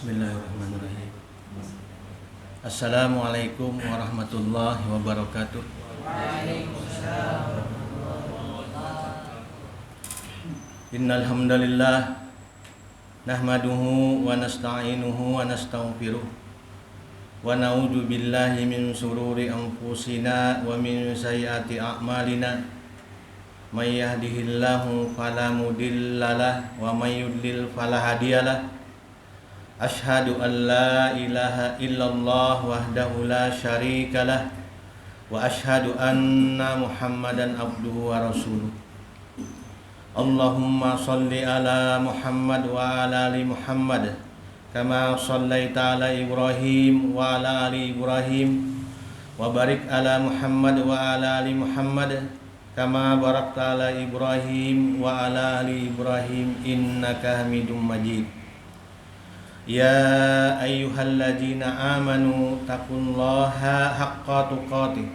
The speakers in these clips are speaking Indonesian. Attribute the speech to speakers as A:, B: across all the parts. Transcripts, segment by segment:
A: Bismillahirrahmanirrahim. Assalamualaikum warahmatullahi wabarakatuh. Innal hamdalillah nahmaduhu wa nasta'inuhu wa nastaghfiruh wa na'udzu billahi min shururi anfusina wa min sayyiati a'malina. May yahdihillahu fala mudhillalah wa may yudlil fala hadiyalah. Asyhadu an la ilaha illallah wahdahu la syarikalah wa asyhadu anna Muhammadan abduhu wa rasuluh. Allahumma shalli ala Muhammad wa ala ali Muhammad kama shallaita ala Ibrahim wa ala ali Ibrahim wa barik ala Muhammad wa ala ali Muhammad kama barakta ala Ibrahim wa ala ali Ibrahim innaka Hamidum Majid. Ya ayyuhalladzina amanu taqullaha haqqa tuqatih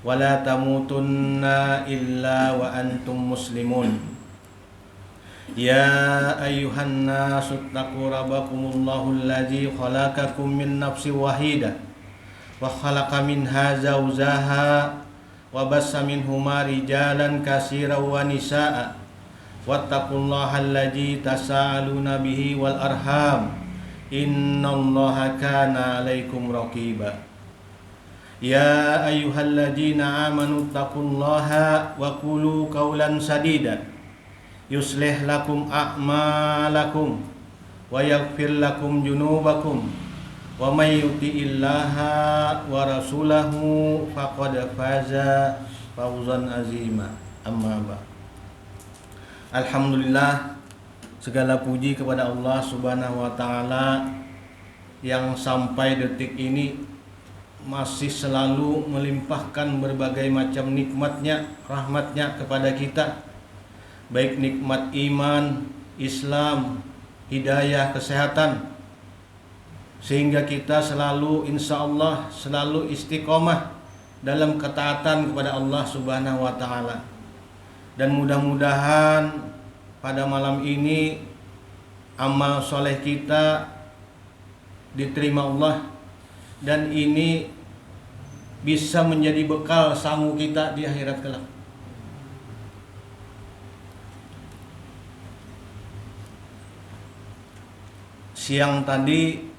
A: wa la tamutunna illa wa antum muslimun. Ya ayyuhan nasu taqu rabbakumullahu alladzi khalaqakum min nafsin wahidah wa khalaqa minha zawjaha wa bassa minhuma rijalan katsiran wa nisaa'a wattaqullaha alladzi tasaaluna bihi wal arham innallaha kana 'alaikum raqiba. Ya ayyuhalladzina amanu taqullaha wa qulu qawlan sadida yuslih lakum a'malakum wa yaghfir lakum junubakum wa may yuti'illaha wa rasulahu faqad faza fawzan azima. Amma ba'd. Alhamdulillah, segala puji kepada Allah Subhanahu wa taala yang sampai detik ini masih selalu melimpahkan berbagai macam nikmatnya, rahmatnya kepada kita, baik nikmat iman, Islam, hidayah, kesehatan, sehingga kita selalu insya Allah selalu istiqomah dalam ketaatan kepada Allah Subhanahu wa taala. Dan mudah-mudahan pada malam ini amal soleh kita diterima Allah, dan ini bisa menjadi bekal sangu kita di akhirat kelak. Siang tadi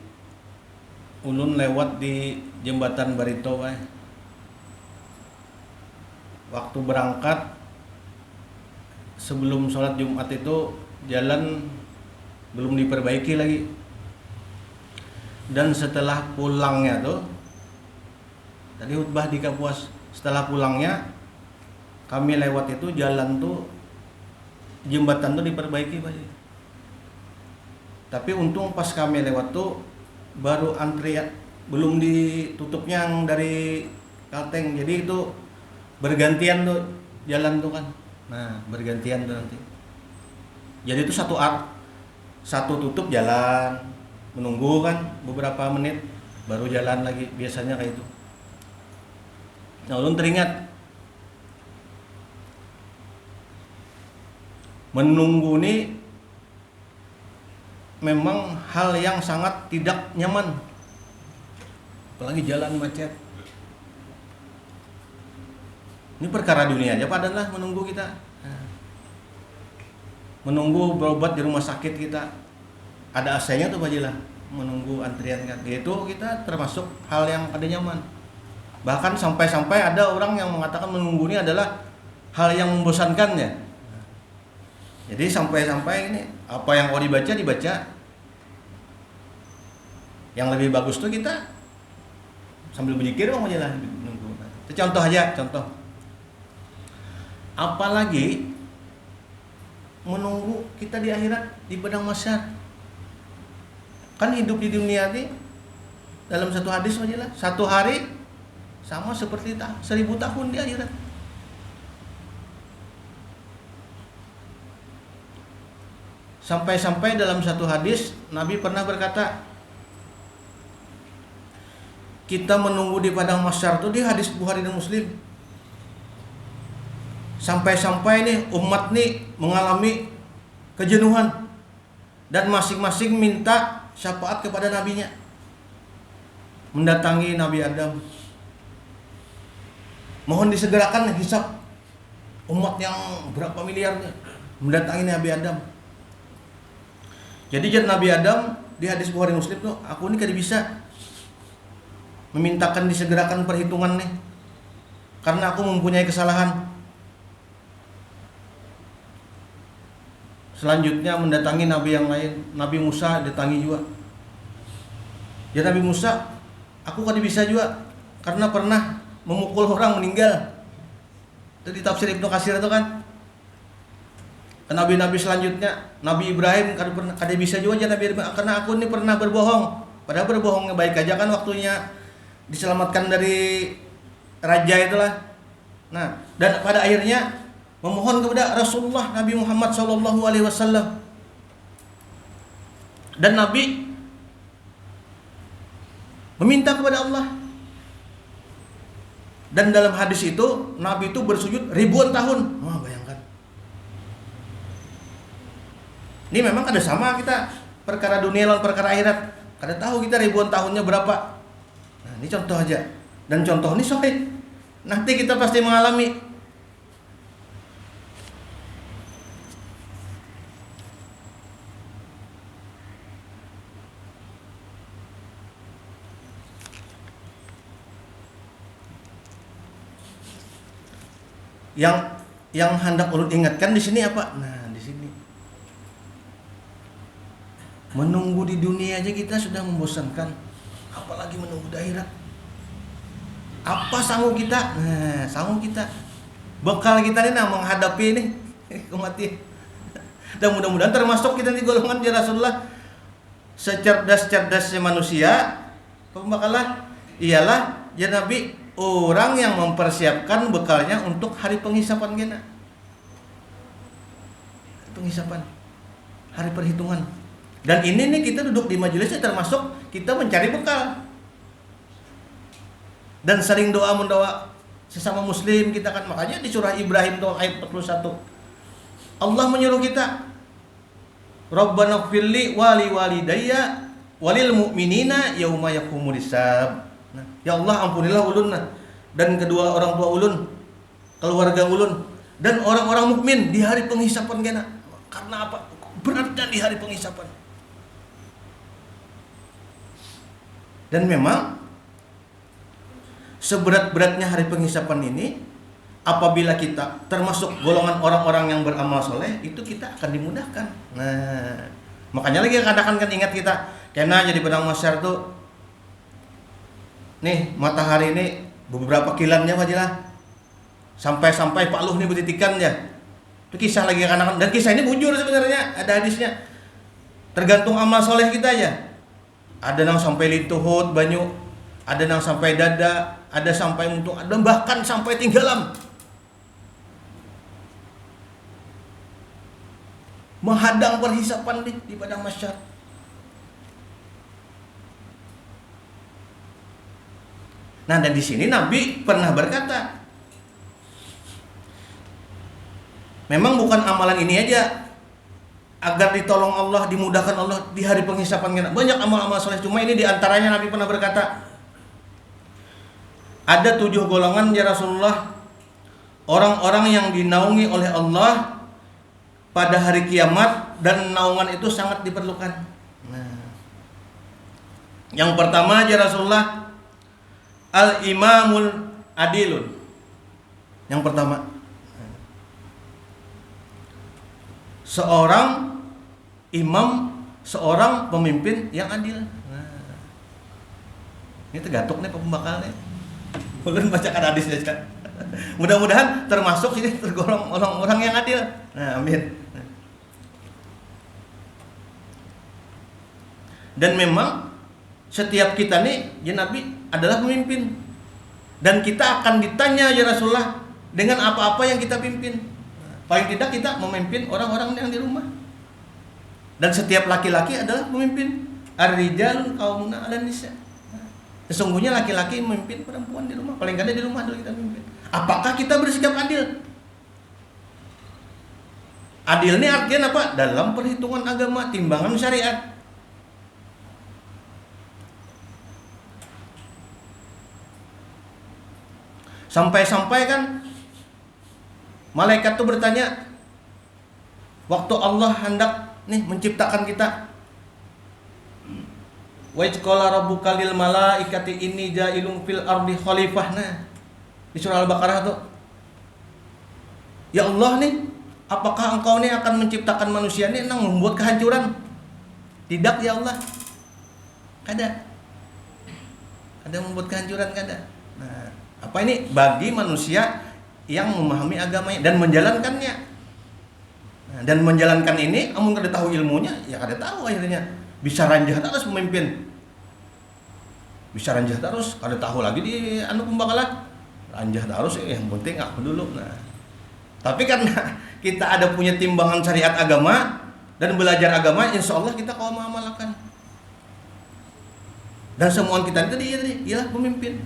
A: ulun lewat di jembatan Barito, waktu berangkat sebelum sholat Jumat itu jalan belum diperbaiki lagi, dan setelah pulangnya tuh tadi khutbah di Kapuas, setelah pulangnya kami lewat itu jalan tuh jembatan tuh diperbaiki Pak. Tapi untung pas kami lewat tuh baru antrian, belum ditutupnya yang dari Kalteng, jadi itu bergantian tuh jalan tuh kan. Nah, bergantian tuh nanti. Jadi itu satu tutup jalan, menunggu kan beberapa menit baru jalan lagi, biasanya kayak itu. Nah, ulun teringat menunggu ini memang hal yang sangat tidak nyaman, apalagi jalan macet. Ini perkara dunia aja padahal menunggu kita. Menunggu berobat di rumah sakit kita, ada AC-nya tuh Bajilah, menunggu antrian kan. Itu kita termasuk hal yang ada nyaman. Bahkan sampai-sampai ada orang yang mengatakan menunggu ini adalah hal yang membosankan ya. Jadi sampai-sampai ini apa yang mau dibaca. Yang lebih bagus tuh kita sambil berzikir Bajilah menunggu. Itu contoh aja, contoh. Apalagi menunggu kita di akhirat, di padang mahsyar. Kan hidup di dunia ini dalam satu hadis aja, satu hari sama seperti 1000 tahun di akhirat. Sampai-sampai dalam satu hadis Nabi pernah berkata, kita menunggu di padang mahsyar itu, di hadis Bukhari dan Muslim. Sampai-sampai nih umat nih mengalami kejenuhan dan masing-masing minta syafaat kepada nabinya. Mendatangi Nabi Adam. Mohon disegerakan hisab umat yang berapa miliarnya. Mendatangi Nabi Adam. Jadi Nabi Adam di hadis Bukhari Muslim tuh, aku ini kada bisa memintakan disegerakan perhitungan nih, karena aku mempunyai kesalahan. Selanjutnya mendatangi nabi yang lain, Nabi Musa datangi juga. Ya Nabi Musa, aku kan bisa juga karena pernah memukul orang meninggal. Itu di tafsir Ibnu Katsir itu kan. Ke nabi-nabi selanjutnya, Nabi Ibrahim kada bisa juga Nabi Ibrahim, karena aku ini pernah berbohong. Padahal berbohongnya baik aja kan, waktunya diselamatkan dari raja itulah. Nah, dan pada akhirnya memohon kepada Rasulullah Nabi Muhammad SAW. Dan Nabi meminta kepada Allah. Dan dalam hadis itu Nabi itu bersujud ribuan tahun. Wah, bayangkan. Ini memang ada sama kita perkara dunia lawan perkara akhirat. Kada tahu kita ribuan tahunnya berapa. Nah, ini contoh aja. Dan contoh ini sahih. Nanti kita pasti mengalami. Yang hendak ulun ingatkan di sini apa? Nah, di sini. Menunggu di dunia aja kita sudah membosankan, apalagi menunggu di akhirat. Apa sanggup kita? Nah, sanggup kita. Bekal kita nih menghadapi ini kematian. Dan mudah-mudahan termasuk kita di golongan ya Rasulullah, secerdas-cerdasnya manusia, pembekalan ialah ya Nabi, orang yang mempersiapkan bekalnya untuk hari penghisapan kita. Penghisapan, hari perhitungan. Dan ini nih kita duduk di majelisnya termasuk kita mencari bekal. Dan sering doa-mendoa sesama muslim kita kan, makanya di surah Ibrahim tuh ayat 41. Allah menyuruh kita, Rabbana ighfirli wa li walidayya walil mu'minina yauma yaqumul hisab. Nah, ya Allah ampunilah ulun dan kedua orang tua ulun, keluarga ulun, dan orang-orang mukmin di hari penghisapan kena. Karena apa? Beratnya di hari penghisapan. Dan memang seberat-beratnya hari penghisapan ini, apabila kita termasuk golongan orang-orang yang beramal soleh, itu kita akan dimudahkan. Nah, makanya lagi kadang-kadang kan ingat kita, kena jadi pedang masyar tuh. Nih matahari ini beberapa kilannya majalah sampai Pak Luh nih betitikan ya. Itu kisah lagi kadang-kadang, dan kisah ini bujur sebenarnya, ada hadisnya. Tergantung amal soleh kita aja. Ada yang sampai lintuhut banyu, ada yang sampai dada, ada sampai untung, ada bahkan sampai tinggalam. Menghadang perhisapan di padang mahsyar. Nah, dan di sini Nabi pernah berkata, memang bukan amalan ini aja agar ditolong Allah, dimudahkan Allah di hari penghisapan kita. Banyak amal-amal soleh, cuma ini diantaranya Nabi pernah berkata, ada 7 golongan ya Rasulullah, orang-orang yang dinaungi oleh Allah pada hari kiamat, dan naungan itu sangat diperlukan. Nah, yang pertama ya Rasulullah, al-imamul adilun. Yang pertama, seorang imam, seorang pemimpin yang adil. Nah, ini tergantung nih pembakalnya. Ulun bacakan hadis aja. Mudah-mudahan termasuk ini tergolong orang-orang yang adil. Nah, amin. Dan memang setiap kita nih ya Nabi adalah pemimpin, dan kita akan ditanya ya Rasulullah dengan apa-apa yang kita pimpin. Paling tidak kita memimpin orang-orang yang di rumah. Dan setiap laki-laki adalah pemimpin. Ar-rijal qaumuna 'alan nisa. Sesungguhnya laki-laki memimpin perempuan di rumah. Paling kada di rumah dulu kita memimpin. Apakah kita bersikap adil? Adil ini artinya apa? Dalam perhitungan agama, timbangan syariat. Sampai-sampai kan malaikat tuh bertanya, waktu Allah hendak nih menciptakan kita, wa idz qala rabbuka lil malaikati inni ja'ilun fil ardi khalifah. Nah, di surah Al-Baqarah tuh, ya Allah nih, apakah engkau nih akan menciptakan manusia nih yang membuat kehancuran? Tidak ya Allah. Ada membuat kehancuran, kada. Nah, apa ini bagi manusia yang memahami agamanya dan menjalankannya. Nah, dan menjalankan ini, amun kada tahu ilmunya, ya kada tahu akhirnya. Bisa ranjah terus pemimpin. Bisa ranjah terus, kada tahu lagi di pembakalan. Ranjah terus, yang penting aku dulu. Nah, tapi karena kita ada punya timbangan syariat agama dan belajar agama, insya Allah kita kau mengamalkan. Dan semua kita itu ialah pemimpin.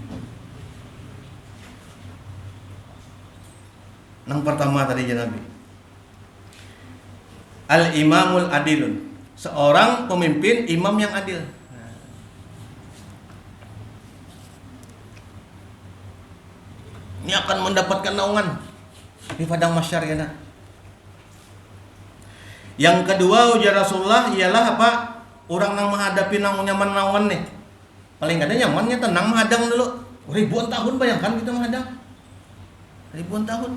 A: Yang pertama tadi Nabi, al-imamul adilun, seorang pemimpin imam yang adil. Ini akan mendapatkan naungan di padang mahsyar ya. Yang kedua ujar Rasulullah ialah apa? Orang yang menghadapi nyaman naungan nih. Paling kada nyamannya tenang menghadang dulu. Ribuan tahun bayangkan kita menghadang. Ribuan tahun.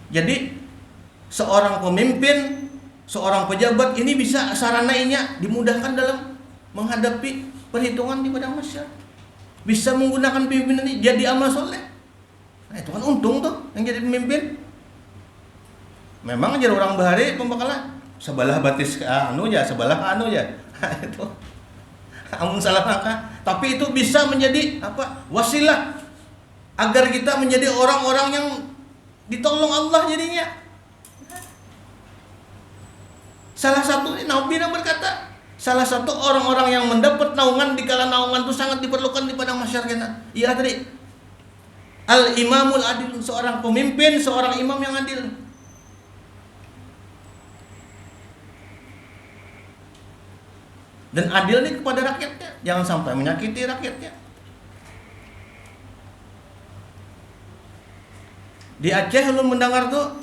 A: Jadi seorang pemimpin, seorang pejabat ini bisa sarananya dimudahkan dalam menghadapi perhitungan di padang mahsyar. Bisa menggunakan pimpinan ini jadi amal soleh. Nah, itu kan untung tuh yang jadi pemimpin. Memang jadi orang bahari pembakalan sebelah batis sebelah itu amun salah langkah, tapi itu bisa menjadi apa? Wasilah agar kita menjadi orang-orang yang ditolong Allah jadinya. Salah satu Nabi yang berkata, salah satu orang-orang yang mendapat naungan di kala naungan itu sangat diperlukan di padang mahsyar kita. Iya tadi. Al-imamul adil, seorang pemimpin, seorang imam yang adil. Dan adil nih kepada rakyatnya, jangan sampai menyakiti rakyatnya. Di Aceh lu mendengar tuh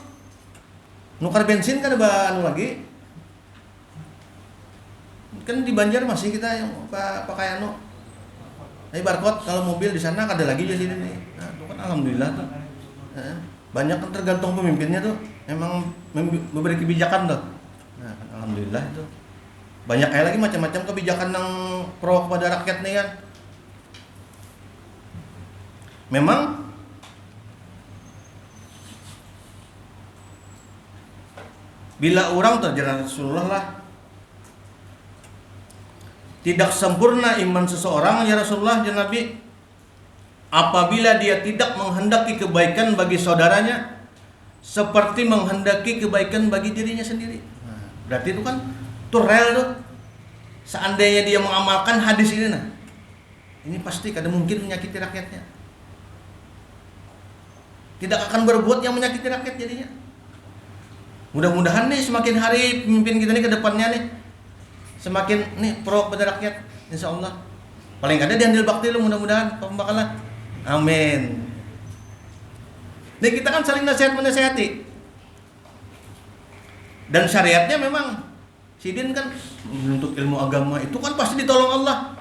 A: nukar bensin kan ada lagi. Kan di Banjar masih kita yang pakai barcode, kalau mobil di sana ada lagi di sini nih. Nah, itu kan alhamdulillah tuh. Banyak kan tergantung pemimpinnya tuh, emang memberi kebijakan tuh. Nah, kan alhamdulillah itu. Banyak kayak lagi macam-macam kebijakan yang pro kepada rakyat nih kan. Memang bila orang terjadi Rasulullah lah, tidak sempurna iman seseorang ya Rasulullah ya Nabi, apabila dia tidak menghendaki kebaikan bagi saudaranya seperti menghendaki kebaikan bagi dirinya sendiri. Nah, berarti itu kan itu real tuh. Seandainya dia mengamalkan hadis ini, nah ini pasti kada mungkin menyakiti rakyatnya. Tidak akan berbuat yang menyakiti rakyat jadinya. Mudah-mudahan nih semakin hari pemimpin kita nih ke depannya nih semakin nih pro kepada rakyat, insya Allah. Paling kada diandil bakti lu, mudah-mudahan pembakalan. Amin. Nih kita kan saling nasihat menasihati. Dan syariatnya memang sidin kan menuntut ilmu agama itu kan pasti ditolong Allah.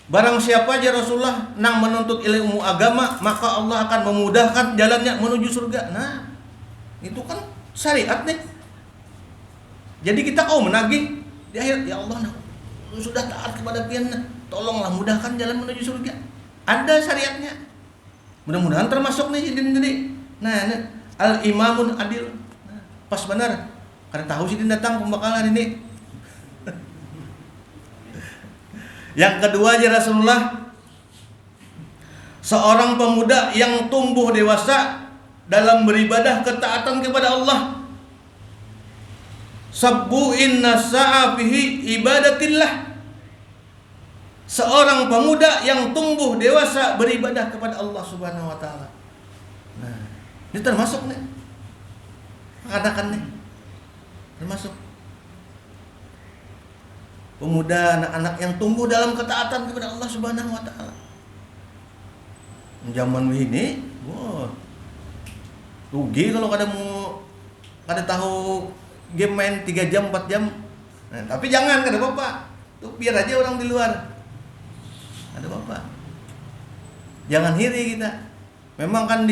A: Barang siapa aja Rasulullah nang menuntut ilmu agama, maka Allah akan memudahkan jalannya menuju surga. Nah, itu kan syariat nih. Jadi kita kau menagih di akhir, ya Allah, lu sudah taat kepada pian, tolonglah mudahkan jalan menuju surga. Ada syariatnya. Mudah-mudahan termasuk nih sidin tadi. Nah, al-imamun adil. Nah, pas benar. Karena tahu sidin datang pembakalan ini. Yang kedua aja Rasulullah, seorang pemuda yang tumbuh dewasa dalam beribadah ketaatan kepada Allah. Sabbu'in nasa'a fihi ibadatillah. Seorang pemuda yang tumbuh dewasa beribadah kepada Allah Subhanahu wa taala. Nah, ini termasuk nih. Katakan nih. Termasuk pemuda, anak-anak yang tumbuh dalam ketaatan kepada Allah Subhanahu wa taala. Zaman ini, wah, rugi kalau kada tahu game main 3 jam 4 jam. Nah, tapi jangan kada apa-apa. Tuh biar aja orang di luar. Ada apa-apa. Jangan iri kita. Memang kan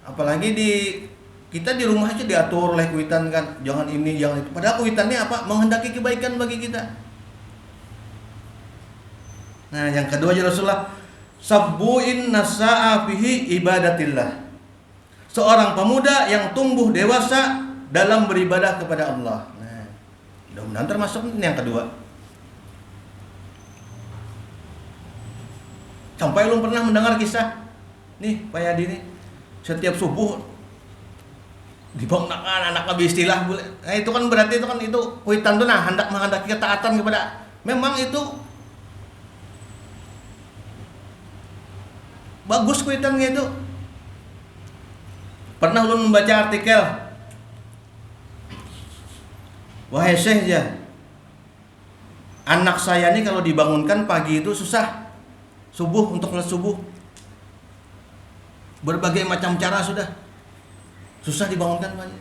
A: apalagi kita di rumah aja diatur oleh kuitan kan, jangan ini, jangan itu. Padahal kuitannya apa? Menghendaki kebaikan bagi kita. Nah, yang kedua aja Rasulullah, sabbuin nasa'a fihi ibadatillah. Seorang pemuda yang tumbuh dewasa dalam beribadah kepada Allah. Nah, mudah-mudahan termasuk yang kedua. Sampai belum pernah mendengar kisah nih Pak Yadi nih, setiap subuh dibangunkan anak istilah boleh. Nah, itu kan berarti itu kuitan tuh, nah menghendaki ketaatan kepada, memang itu bagus kuitan gitu. Pernah ulun membaca artikel, wahai Syekh ya, anak saya nih kalau dibangunkan pagi itu susah subuh, untuk sholat subuh berbagai macam cara sudah susah dibangunkan pagi.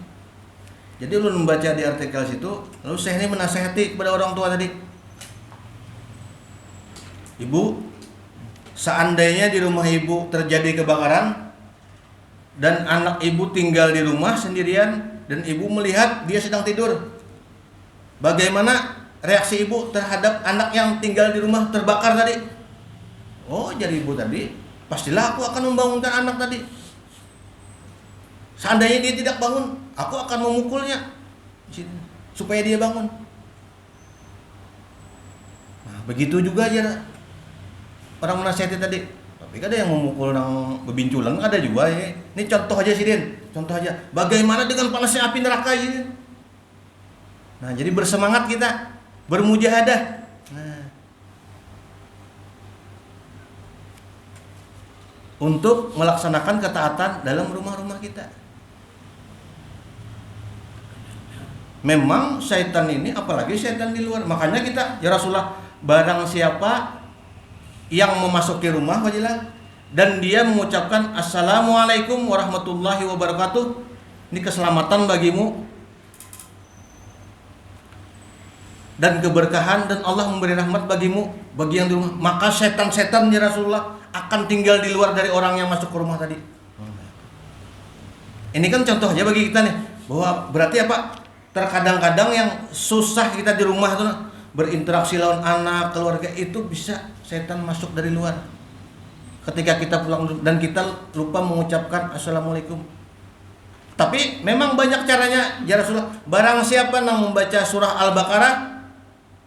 A: Jadi ulun membaca di artikel situ, lalu Syekh ini menasihati kepada orang tua tadi, ibu, seandainya di rumah ibu terjadi kebakaran dan anak ibu tinggal di rumah sendirian dan ibu melihat dia sedang tidur, bagaimana reaksi ibu terhadap anak yang tinggal di rumah terbakar tadi? Oh, jadi ibu tadi, pastilah aku akan membangunkan anak tadi. Seandainya dia tidak bangun, aku akan memukulnya supaya dia bangun. Nah, begitu juga aja orang menasihati tadi. Tapi ada yang memukul nang bebinculan, ada juga ya. Ini contoh aja sih Din, contoh aja. Bagaimana dengan panasnya api neraka ini? Nah, jadi bersemangat kita, bermujahadah. Nah, untuk melaksanakan ketaatan dalam rumah-rumah kita. Memang syaitan ini, apalagi syaitan di luar. Makanya kita, ya Rasulullah, barang siapa yang memasuki rumah wajilah dan dia mengucapkan Assalamualaikum warahmatullahi wabarakatuh, ini keselamatan bagimu dan keberkahan, dan Allah memberi rahmat bagimu, bagi yang di rumah. Maka setan-setan ya Rasulullah akan tinggal di luar dari orang yang masuk ke rumah tadi. Ini kan contoh aja bagi kita nih, bahwa berarti apa? Terkadang-kadang yang susah kita di rumah tuh berinteraksi lawan anak, keluarga, itu bisa setan masuk dari luar. Ketika kita pulang dan kita lupa mengucapkan Assalamualaikum. Tapi memang banyak caranya ya Rasulullah. Barang siapa yang membaca surah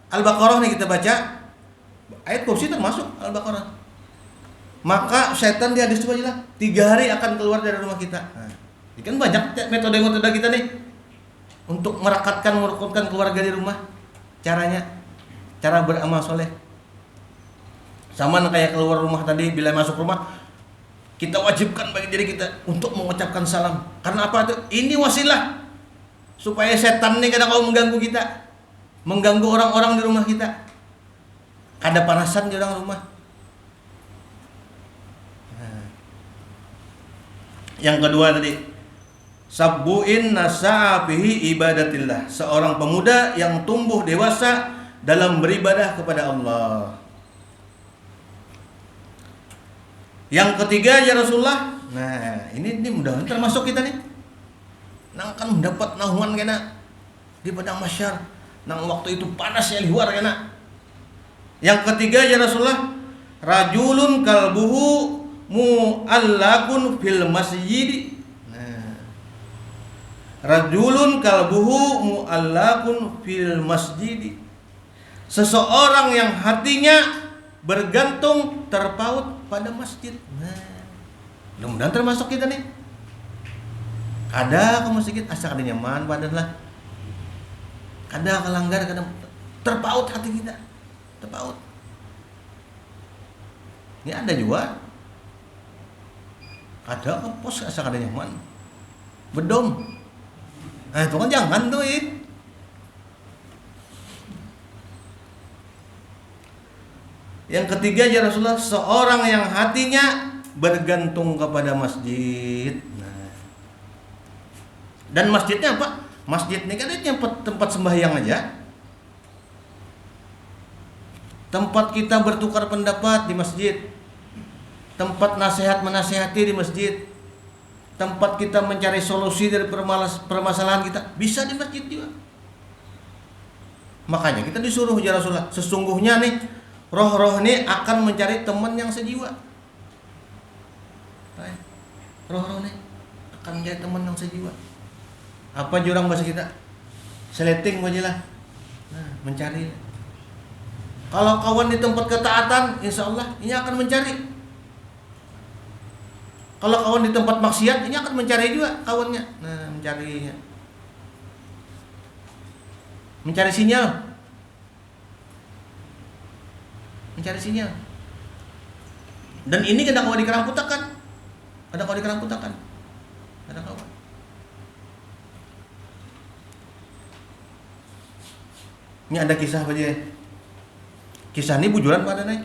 A: Al-Baqarah nih kita baca, ayat kursi termasuk Al-Baqarah, maka setan di hadis itu aja 3 hari akan keluar dari rumah kita. Nah, ini kan banyak metode-metode kita nih untuk merukunkan keluarga di rumah. Caranya, cara beramal soleh. Sama kayak keluar rumah tadi, bila masuk rumah kita wajibkan bagi diri kita untuk mengucapkan salam. Karena apa tuh? Ini wasilah supaya setan nih kadang kalau mengganggu kita, mengganggu orang-orang di rumah kita. Ada panasan di dalam rumah. Nah, yang kedua tadi, sabbuin nasa'a bihi ibadatillah. Seorang pemuda yang tumbuh dewasa dalam beribadah kepada Allah. Yang ketiga ya Rasulullah. Nah, ini mudah-mudahan termasuk kita nih. Nang kan mendapat naungan kena di padang mahsyar. Nang waktu itu panasnya luar kena. Yang ketiga ya Rasulullah, rajulun kalbuhu mu'allakun fil masjid. Nah, rajulun kalbuhu mu'allakun fil masjid. Seseorang yang hatinya bergantung terpaut pada masjid. Nah, mudah-mudahan termasuk kita nih. Kada ke masjid asal kada nyaman badan lah. Kada kelanggar, kada terpaut hati kita. Terpaut. Ini ada juga. Kada ke pos asal kada nyaman. Bedom. Nah, itu kan jangan tuh ya. Yang ketiga ya Rasulullah, seorang yang hatinya bergantung kepada masjid. Nah, dan masjidnya apa? Masjid ini kan tempat sembahyang aja. Tempat kita bertukar pendapat di masjid. Tempat nasihat menasihati di masjid. Tempat kita mencari solusi dari permasalahan kita bisa di masjid juga. Makanya kita disuruh ya Rasulullah, sesungguhnya nih roh-roh ini akan mencari teman yang sejiwa. Roh-roh ini akan mencari teman yang sejiwa. Apa jurang bahasa kita? Seleting aja lah. Nah, mencari. Kalau kawan di tempat ketaatan, insya Allah ini akan mencari. Kalau kawan di tempat maksiat, ini akan mencari juga kawannya. Nah, mencarinya. Mencari sinyal. Mencari sinyal. Dan ini ada kawan di Karangputakan. Ada kawan di Karangputakan. Ada kawan. Ini ada kisah apa aja? Kisah ini bujuran pada naik.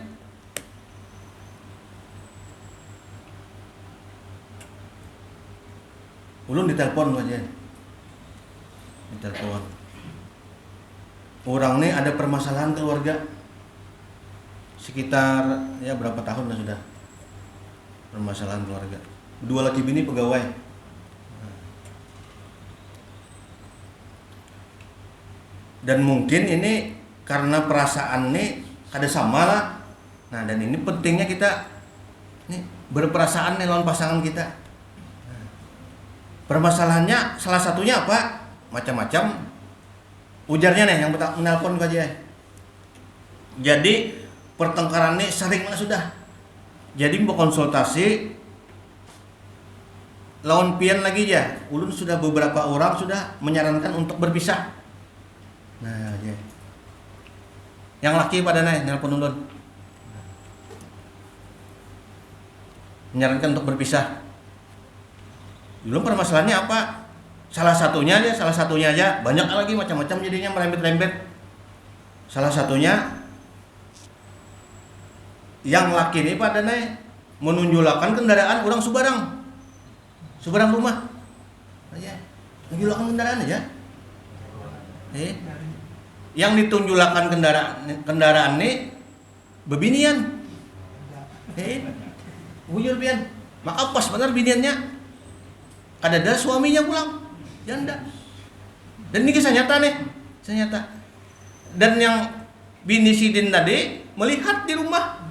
A: Ulun ditelepon aja. Ditelepon. Orang ini ada permasalahan keluarga. Sekitar ya berapa tahun lah sudah. Permasalahan keluarga. Dua laki bini pegawai. Dan mungkin ini karena perasaan ini kada sama lah. Nah, dan ini pentingnya kita nih berperasaan nih lawan pasangan kita. Nah, permasalahannya salah satunya apa? Macam-macam. Ujarnya nih yang menelpon ke aja. Jadi pertengkaran ini sering lah sudah. Jadi mau konsultasi lawan pian lagi ya. Ulun sudah beberapa orang sudah menyarankan untuk berpisah. Nah, ya. Yang laki pada naik nelpon ulun. Menyarankan untuk berpisah. Belum permasalahannya apa? Salah satunya aja, banyak lagi macam-macam jadinya merembet-rembet. Salah satunya yang laki ini pada naik menunjulakan kendaraan orang Subarang rumah. Aja. Menunjulakan kendaraan aja. Yang ditunjulakan kendaraan ini bebinian. Bujur pian. Maka pas benar biniannya. Kadada suaminya pulang. Janda. Dan ini kisah nyata nih. Kisah nyata. Dan yang bini sidin tadi melihat di rumah.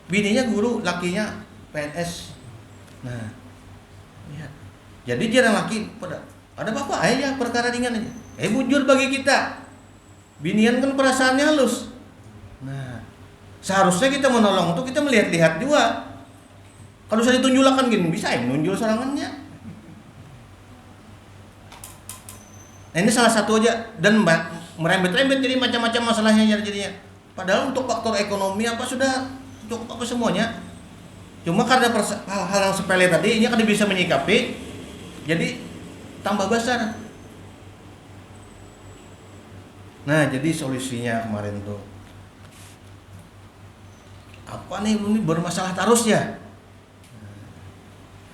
A: Bininya guru, lakinya PNS. Nah, lihat. Jadi jarang laki pada ada apa-apa aja perkara ringan aja. Bujur bagi kita. Binian kan perasaannya halus. Nah, seharusnya kita menolong itu kita melihat-lihat juga. Kalau saya ditunjulakan gini, bisa ya menunjul serangannya. Nah, ini salah satu aja dan merembet-rembet jadi macam-macam masalahnya jadinya. Padahal untuk faktor ekonomi apa sudah cukup apa semuanya. Cuma karena hal-hal yang sepele tadi ini kan bisa menyikapi. Jadi tambah besar. Nah, jadi solusinya kemarin tuh apa nih ini bermasalah terus ya.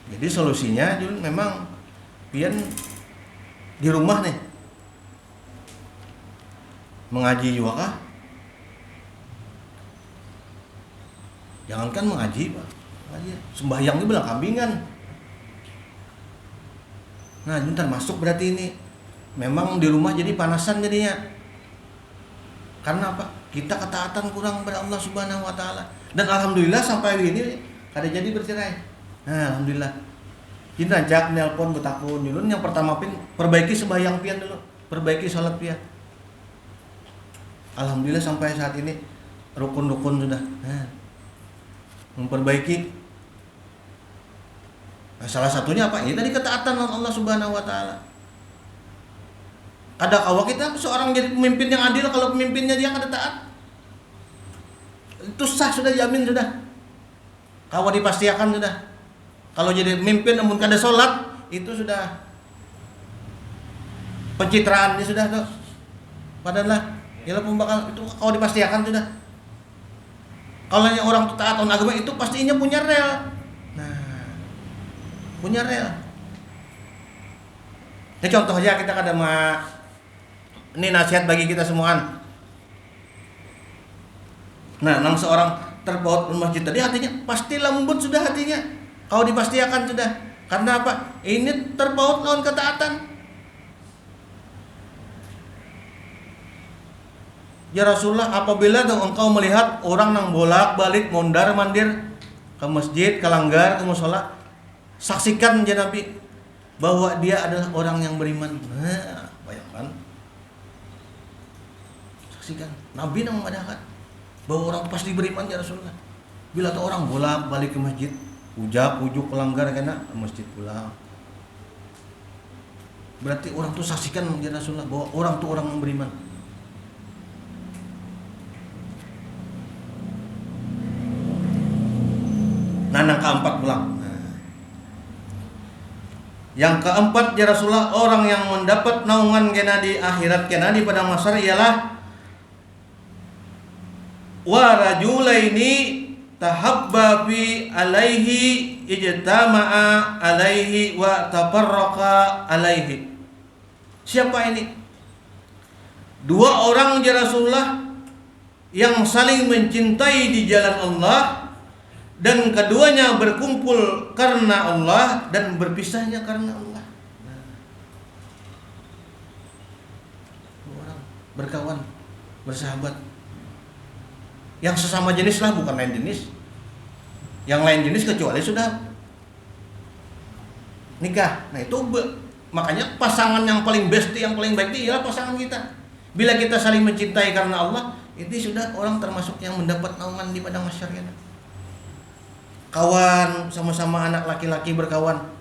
A: Jadi solusinya Jul memang pian di rumah nih mengaji juga kah? Jangankan mengaji, Pak. Sembahyang ini bilang kambingan. Nah, bentar masuk berarti ini. Memang di rumah jadi panasan jadinya. Karena apa? Kita ketaatan kurang kepada Allah Subhanahu wa taala. Dan alhamdulillah sampai ini kada jadi bercerai. Nah, alhamdulillah. Kita ajak nelpon betakun dulu yang pertama perbaiki sembahyang pian dulu, perbaiki salat pian. Alhamdulillah sampai saat ini rukun-rukun sudah. Nah, memperbaiki. Nah, salah satunya apa? Ini tadi ketaatan Allah Subhanahu wa taala. Ada kawa kita seorang jadi pemimpin yang adil kalau pemimpinnya dia kada taat. Itu sah sudah jamin sudah. Kawa dipastikan sudah. Kalau jadi pemimpin namun kada sholat itu sudah pencitraan ini sudah tuh. Padahal lah, ya pembakal itu kawa dipastikan sudah. Kalau orang itu taat agama itu pastinya punya rel. Nah, punya rel. Ini contoh aja kita kada ini nasihat bagi kita semuaan. Nah, nang seorang terpaut masjid tadi hatinya pasti lembut sudah hatinya. Kau dipastikan sudah. Karena apa? Ini terpaut lawan ketaatan. Ya Rasulullah, apabila engkau melihat orang nang bolak-balik mondar-mandir ke masjid, ke langgar, ke mushola, saksikan ya Nabi bahwa dia adalah orang yang beriman. Nah, bayangkan. Saksikan. Nabi nang memadahkan bahwa orang pasti beriman ya Rasulullah. Bila tuh orang bolak-balik ke masjid, ujuk ke langgar kena ke masjid pulang. Berarti orang tuh saksikan ya Rasulullah bahwa orang tuh orang yang beriman. Nah, yang keempat pulang. Yang keempat ya Rasulullah, orang yang mendapat naungan kena di akhirat kena di padang mahsyar ialah wa rajulaini tahabba fi alaihi ijtama'a alaihi wa tafarraqa alaihi. Siapa ini? Dua orang ya Rasulullah yang saling mencintai di jalan Allah, dan keduanya berkumpul karena Allah dan berpisahnya karena Allah. Dua orang berkawan, bersahabat. Yang sesama jenis lah, bukan lain jenis. Yang lain jenis kecuali sudah nikah. Nah itu makanya pasangan yang paling best, yang paling baik itu ialah pasangan kita. Bila kita saling mencintai karena Allah, itu sudah orang termasuk yang mendapat naungan di padang mahsyar. Kawan, sama-sama anak laki-laki berkawan.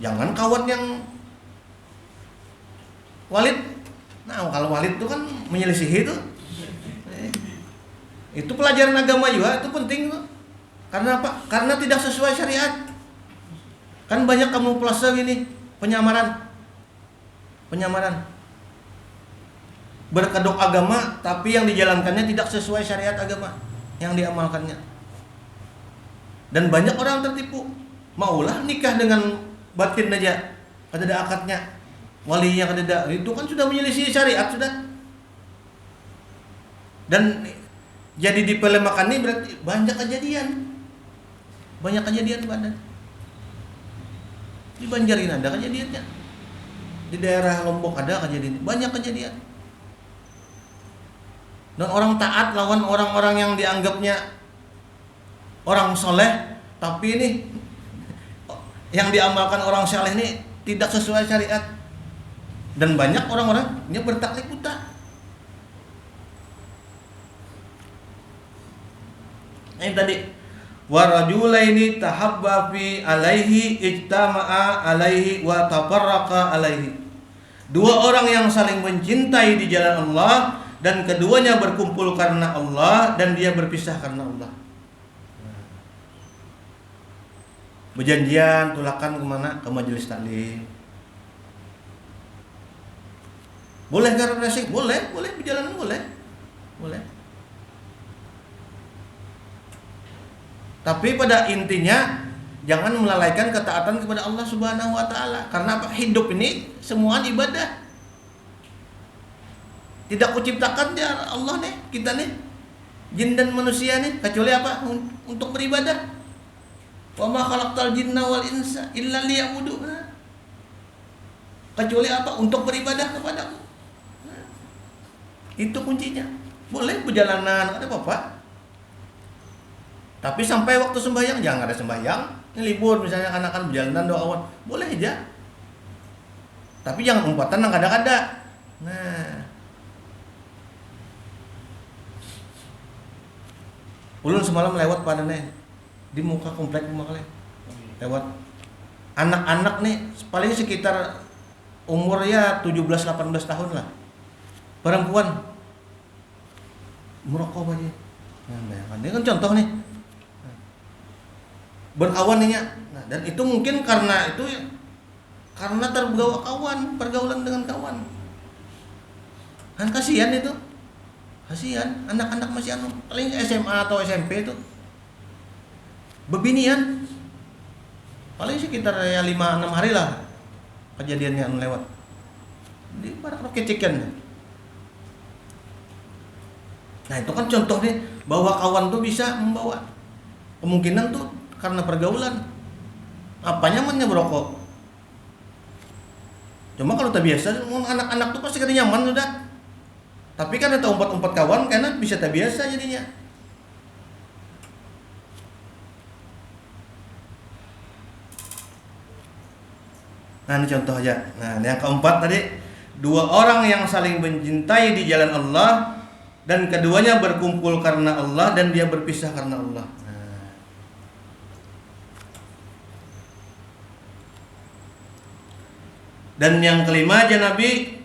A: Jangan kawan yang walid. Nah, kalau walid itu kan menyelisihi itu. Itu pelajaran agama juga, itu penting tuh. Karena apa? Karena tidak sesuai syariat. Kan banyak kamu plus gini, penyamaran. Berkedok agama tapi yang dijalankannya tidak sesuai syariat agama yang diamalkannya. Dan banyak orang tertipu. Maulah nikah dengan batin aja, kada ada akadnya, walinya kada ada. Itu kan sudah menyelisih syariat sudah. Dan jadi dipelemakan ini berarti banyak kejadian. Banyak kejadian pada. Di Banjarin ada kejadiannya. Di daerah Lombok ada kejadian. Banyak kejadian. Dan orang taat lawan orang-orang yang dianggapnya orang soleh, tapi ini yang diamalkan orang soleh ini tidak sesuai syariat. Dan banyak orang-orang ini bertaklid buta. Ini tadi wa rajulaini tahabba fi alaihi ijtama'a alaihi wa tafarraqa alaihi. Dua orang yang saling mencintai di jalan Allah dan keduanya berkumpul karena Allah dan dia berpisah karena Allah. Berjanjian tulakan kemana? Ke majelis taklim. Boleh gak refreshing? Boleh berjalanan boleh. Tapi pada intinya jangan melalaikan ketaatan kepada Allah Subhanahu wa taala. Karena apa? Hidup ini semua ibadah. Tidak kuciptakan ya Allah nih, kita nih, jin dan manusia nih, kecuali apa? Untuk beribadah. Wa ma khalaqtal jinna wal insa illa liya'budun. Kecuali apa? Untuk beribadah kepadaku. Itu kuncinya. Boleh perjalanan, ada apa-apa. Tapi sampai waktu sembahyang jangan ada sembahyang. Ini libur misalnya anak-anak perjalanan doawan, boleh aja. Tapi jangan umpatan nang kada-kada. Nah, ulun semalam lewat pada nih di muka komplek rumah kalian. Lewat anak-anak nih paling sekitar umur ya 17-18 tahun lah. Perempuan merokok aja. Nah, bayangkan ini kan contoh nih. Berkawan nih ya. Nah, dan itu mungkin karena itu ya, karena terbawa kawan, pergaulan dengan kawan. Kan kasihan itu. Kasihan, anak-anak masih paling SMA atau SMP itu bebinian. Paling sekitar ya 5-6 hari lah kejadiannya lewat. Di barak kecikan. Nah itu kan contohnya bahwa kawan tuh bisa membawa. Kemungkinan tuh karena pergaulan. Apa nyamannya merokok? Cuma kalau tak biasa, anak-anak tuh pasti kada nyaman udah. Tapi kan ada umpat-umpat kawan karena bisa tak biasa jadinya. Nah ini contoh aja. Nah yang keempat tadi, 2 orang yang saling mencintai di jalan Allah dan keduanya berkumpul karena Allah dan dia berpisah karena Allah. Nah. Dan yang kelima aja Nabi,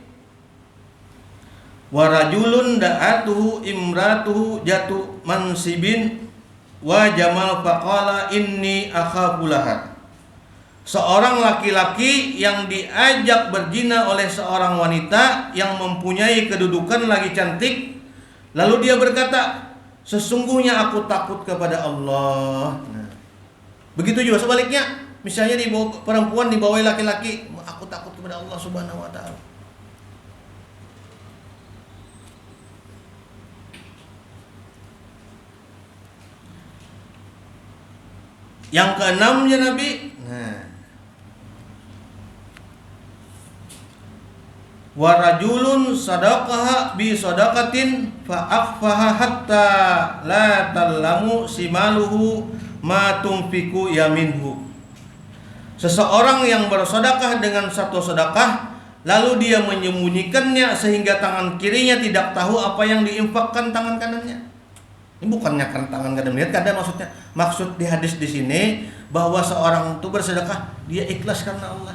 A: wa rajulun da'atuhu imratuhu jatu mansibin wa jamal faqala inni akhafu laha. Seorang laki-laki yang diajak berzina oleh seorang wanita yang mempunyai kedudukan lagi cantik, lalu dia berkata, sesungguhnya aku takut kepada Allah. Nah, begitu juga sebaliknya, misalnya perempuan dibawahi laki-laki, aku takut kepada Allah Subhanahu wa taala. Yang keenamnya Nabi, wa rajulun sadaqaha bi sadaqatin fa akhfaha hatta la tallamu simaluhu ma tunfiku yaminhu. Seseorang yang bersedekah dengan satu sedekah lalu dia menyembunyikannya sehingga tangan kirinya tidak tahu apa yang diinfakkan tangan kanannya. Ini bukannya kan tangan kanan melihat, kadang maksudnya. Maksud di hadis di sini bahwa seorang itu bersedekah dia ikhlas karena Allah.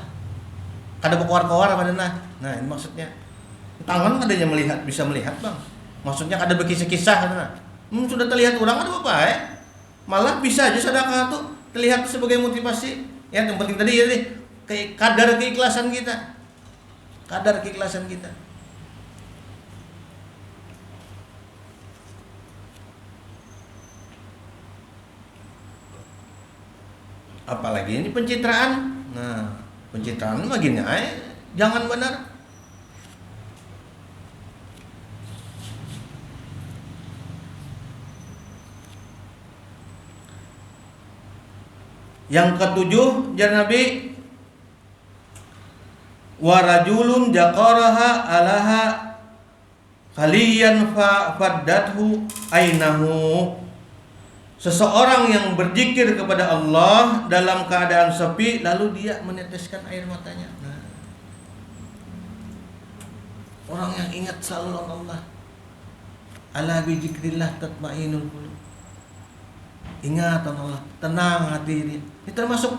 A: Kada berkoar-koar pada nah. Nah, ini maksudnya. Tangan kadanya melihat, bisa melihat, Bang. Maksudnya kada berkisah-kisah karena sudah terlihat orang ada apa ya? Malah bisa aja sedekah itu terlihat sebagai motivasi. Ya, yang penting tadi ya kadar keikhlasan kita. Kadar keikhlasan kita. Apalagi ini pencitraan. Nah, pencitraan begini jangan benar. Yang ketujuh, jar Nabi, wa rajulun jaqaraha alaha khaliyan faddathu ainahu. Seseorang yang berzikir kepada Allah dalam keadaan sepi lalu dia meneteskan air matanya. Nah, orang yang ingat selalu Allah. Ala bi dzikrillah tatmainul qulub. Ingat Allah, tenang hati ini. Ini termasuk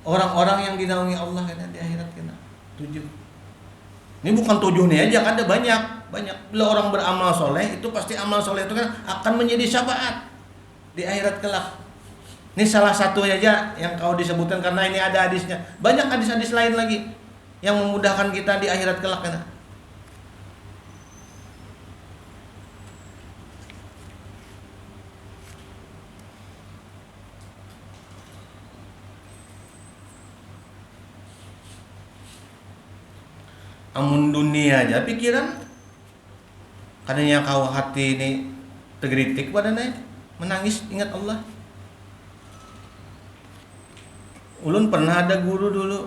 A: orang-orang yang dinaungi Allah di akhirat kena. 7. Ini bukan 7 nih aja, ada banyak. Bila orang beramal soleh itu pasti amal soleh itu kan akan menjadi syafaat di akhirat kelak. Ini salah satu aja yang kau disebutkan karena ini ada hadisnya. Banyak hadis-hadis lain lagi yang memudahkan kita di akhirat kelak kan. Amun dunia aja pikiran kadanya kau hati ini tergeritik badannya menangis ingat Allah. Ulun pernah ada guru dulu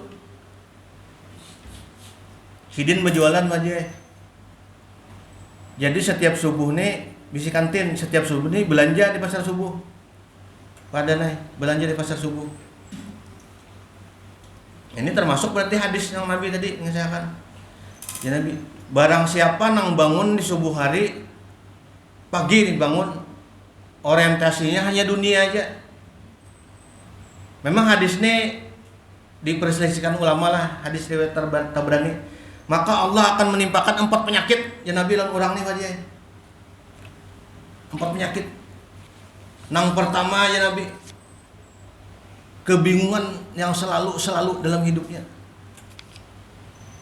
A: hidin berjualan aja. Jadi setiap subuh nih bisi kantin, setiap subuh nih belanja di pasar subuh. Padahal belanja di pasar subuh. Ini termasuk berarti hadis yang Nabi tadi ngesahkan. Ya Nabi, barang siapa nang bangun di subuh hari, pagi nih bangun, orientasinya hanya dunia aja. Memang hadis ini diperselisihkan ulama lah, hadis riwayat Tabrani. Maka Allah akan menimpakan 4 penyakit. Ya Nabi lan orang nih wajah. 4 penyakit. Nang pertama ya Nabi, kebingungan yang selalu dalam hidupnya.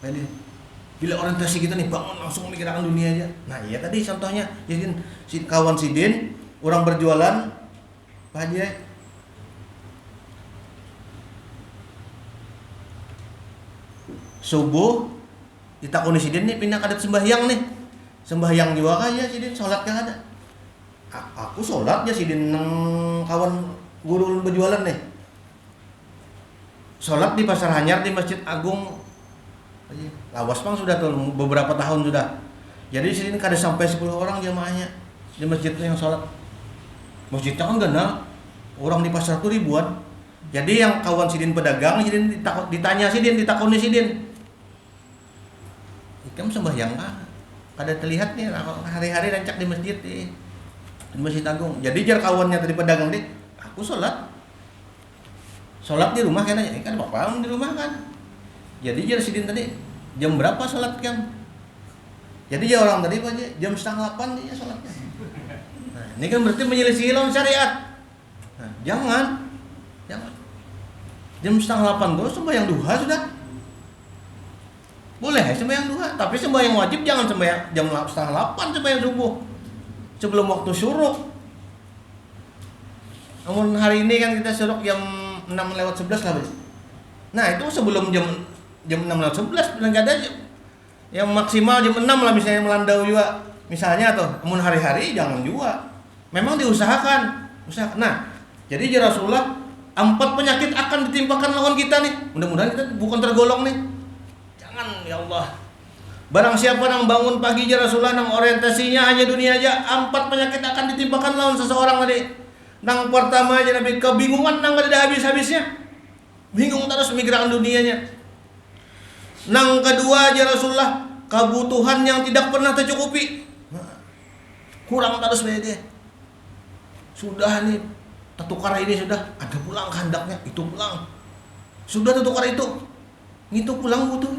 A: Jadi Bila orientasi kita nih bangun langsung memikirkan dunia aja. Nah iya tadi contohnya, jadi si kawan Sidin, orang berjualan, Pak Haji, subuh ditakuni Sidin nih pindah kadet sembahyang nih, sembahyang juga aja Sidin, sholat kan ada. Aku sholat ya Sidin kawan guru berjualan nih, sholat di Pasar Hanyar di Masjid Agung. Lawas bang sudah tuh beberapa tahun sudah. Jadi Sidin kada sampai 10 orang jamaahnya di masjid yang sholat. Masjidnya kan ganal, orang di pasar tuh ribuan. Jadi yang kawan Sidin pedagang, Sidin ditanya Sidin, ditakoni Sidin, kamu sembahyang kah? Kada terlihat nih hari-hari rancak di Masjid Agung. Jadi jar kawannya tadi pedagang deh, aku sholat di rumah kan aja, kan bapak di rumah kan. Jadi jar Sidin tadi jam berapa sholat kan? Jadi ya orang tadi aja jam 7:30 dia sholatnya. Nah, ini kan berarti menyelisih lawan syariat. Nah, jangan. Jam 7:30 tuh sembahyang duha sudah. Boleh sembahyang duha, tapi sembahyang wajib jangan sembahyang jam 7:30 sembahyang subuh. Sebelum waktu syuruk. Namun hari ini kan kita syuruk jam 6:11 lah. Nah, itu sebelum jam 6:11 paling enggak ada yang maksimal jam 6 lah misalnya melandau juga. Misalnya tuh, namun hari-hari jangan juga. Memang diusahakan. Nah, jadi Rasulullah 4 penyakit akan ditimpakan lawan kita nih. Mudah-mudahan kita bukan tergolong nih. Jangan ya Allah. Barang siapa yang bangun pagi Rasulullah yang orientasinya hanya dunia aja, 4 penyakit akan ditimpakan lawan seseorang tadi. Yang pertama aja Nabi kebingungan nang ada habis-habisnya. Bingung terus memikirkan dunianya. Nang kedua aja Rasulullah kebutuhan yang tidak pernah tercukupi. Kurang terus dia. Sudah nih tertukar ini sudah ada pulang kehendaknya itu pulang. Sudah tertukar itu pulang butuh.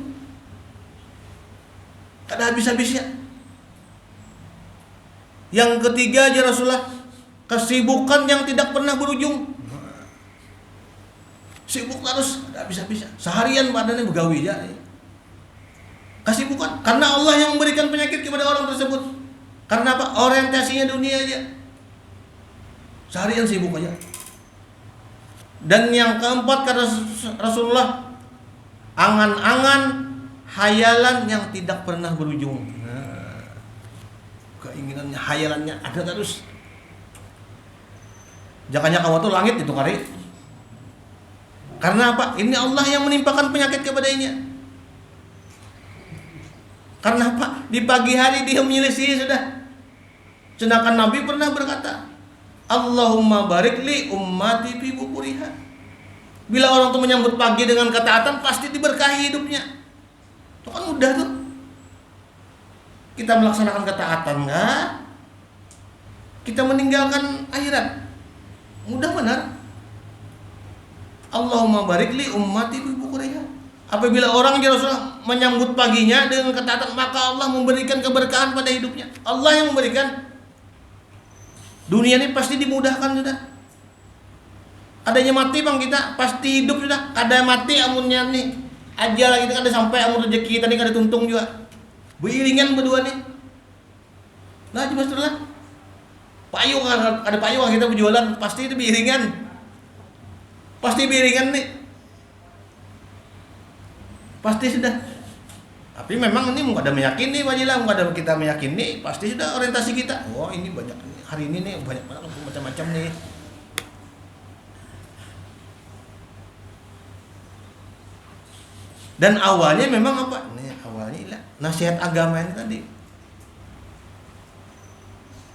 A: Kada habis-habisnya. Yang ketiga aja Rasulullah kesibukan yang tidak pernah berujung. Sibuk terus kada habis-habisnya. Seharian badannya begawi aja. Kesibukan karena Allah yang memberikan penyakit kepada orang tersebut. Karena apa? Orientasinya dunia aja. Seharian sibuk aja. Dan yang keempat kata Rasulullah, angan-angan hayalan yang tidak pernah berujung. Nah, keinginannya, hayalannya ada terus. Jangannya kamu tuh langit itu kali. Karena apa? Ini Allah yang menimpakan penyakit kepadanya. Karena apa? Di pagi hari dia menyelisih sudah. Sedangkan Nabi pernah berkata, Allahumma barik li ummati fi bukuriha. Bila orang itu menyambut pagi dengan ketaatan, pasti diberkahi hidupnya. Itu kan mudah tuh. Kita melaksanakan ketaatan enggak? Kita meninggalkan akhirat. Mudah benar. Allahumma barik li ummati fi bukuriha. Apabila orang Rasulullah menyambut paginya dengan ketaatan, maka Allah memberikan keberkahan pada hidupnya. Allah yang memberikan. Dunia ini pasti dimudahkan sudah. Adanya mati bang kita pasti hidup sudah. Ada mati amunnya nih aja lagi kita ada sampai amun rezeki tadi ada tuntung juga. Beriringan berdua nih. Nah cuma setelah payung ada payung kita berjualan pasti itu beriringan. Pasti beriringan nih. Pasti sudah. Tapi memang ini mau ada meyakini wajilah, mau ada kita meyakini pasti sudah orientasi kita. Oh ini banyak hari ini nih banyak banget macam-macam nih. Dan awalnya memang apa? Nih awalnya nasihat agama ini tadi.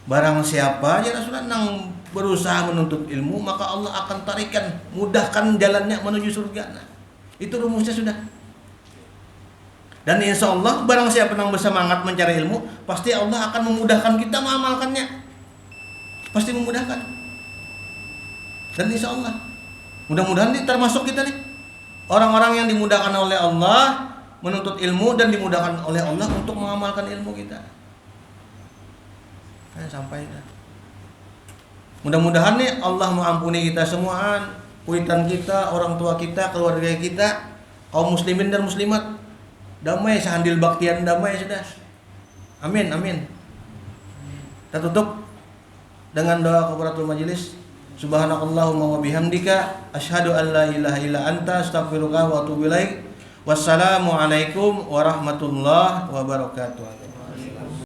A: Barang siapa aja Rasulullah yang berusaha menuntut ilmu maka Allah akan tarikan, mudahkan jalannya menuju surga. Nah, itu rumusnya sudah. Dan insya Allah barang siapa yang bersemangat mencari ilmu, pasti Allah akan memudahkan kita mengamalkannya. Pasti memudahkan. Dan insya Allah, mudah-mudahan ini termasuk kita nih orang-orang yang dimudahkan oleh Allah menuntut ilmu dan dimudahkan oleh Allah untuk mengamalkan ilmu kita. Sampai dah. Mudah-mudahan nih Allah mengampuni kita semua, kuitan kita, orang tua kita, keluarga kita, kaum muslimin dan muslimat. damai, sehandil baktian damai sudah. Amin, amin. Kita tutup dengan doa kafaratul majelis. Subhanakallahumma wa bihamdika asyhadu an la ilaha illa anta astaghfiruka wa atubu ilaik. Wassalamualaikum warahmatullahi wabarakatuh.